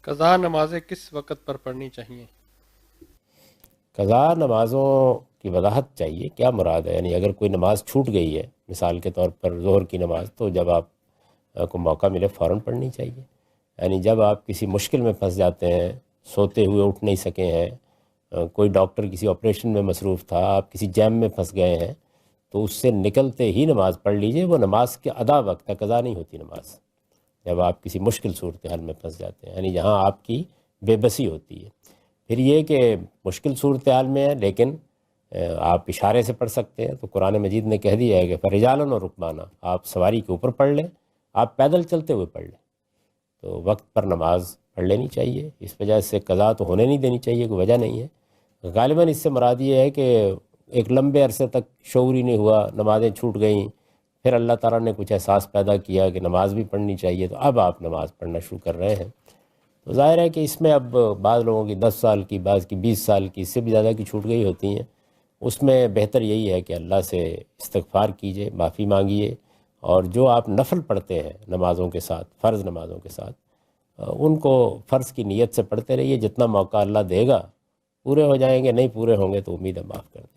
قضا نمازیں کس وقت پر پڑھنی چاہیے؟ قضا نمازوں کی وضاحت چاہیے، کیا مراد ہے؟ یعنی اگر کوئی نماز چھوٹ گئی ہے، مثال کے طور پر ظہر کی نماز، تو جب آپ کو موقع ملے فوراً پڑھنی چاہیے۔ یعنی جب آپ کسی مشکل میں پھنس جاتے ہیں، سوتے ہوئے اٹھ نہیں سکے ہیں، کوئی ڈاکٹر کسی آپریشن میں مصروف تھا، آپ کسی جیم میں پھنس گئے ہیں، تو اس سے نکلتے ہی نماز پڑھ لیجئے۔ وہ نماز کے ادا وقت ہے، قضا نہیں ہوتی نماز، جب آپ کسی مشکل صورتحال میں پھنس جاتے ہیں، یعنی جہاں آپ کی بے بسی ہوتی ہے۔ پھر یہ کہ مشکل صورتحال میں ہے لیکن آپ اشارے سے پڑھ سکتے ہیں، تو قرآن مجید نے کہہ دیا ہے کہ فرجالن اور رکبانہ، آپ سواری کے اوپر پڑھ لیں، آپ پیدل چلتے ہوئے پڑھ لیں، تو وقت پر نماز پڑھ لینی چاہیے۔ اس وجہ سے قضا تو ہونے نہیں دینی چاہیے، کوئی وجہ نہیں ہے۔ غالباً اس سے مراد یہ ہے کہ ایک لمبے عرصے تک شعور ہی نہیں ہوا، نمازیں چھوٹ گئیں، پھر اللہ تعالیٰ نے کچھ احساس پیدا کیا کہ نماز بھی پڑھنی چاہیے، تو اب آپ نماز پڑھنا شروع کر رہے ہیں۔ تو ظاہر ہے کہ اس میں اب بعض لوگوں کی 10 سال کی، بعض کی 20 سال کی، اس سے بھی زیادہ کی چھوٹ گئی ہوتی ہیں۔ اس میں بہتر یہی ہے کہ اللہ سے استغفار کیجئے، معافی مانگیے، اور جو آپ نفل پڑھتے ہیں نمازوں کے ساتھ، فرض نمازوں کے ساتھ، ان کو فرض کی نیت سے پڑھتے رہیے۔ جتنا موقع اللہ دے گا پورے ہو جائیں گے، نہیں پورے ہوں گے تو امید ہے معاف کر دیں۔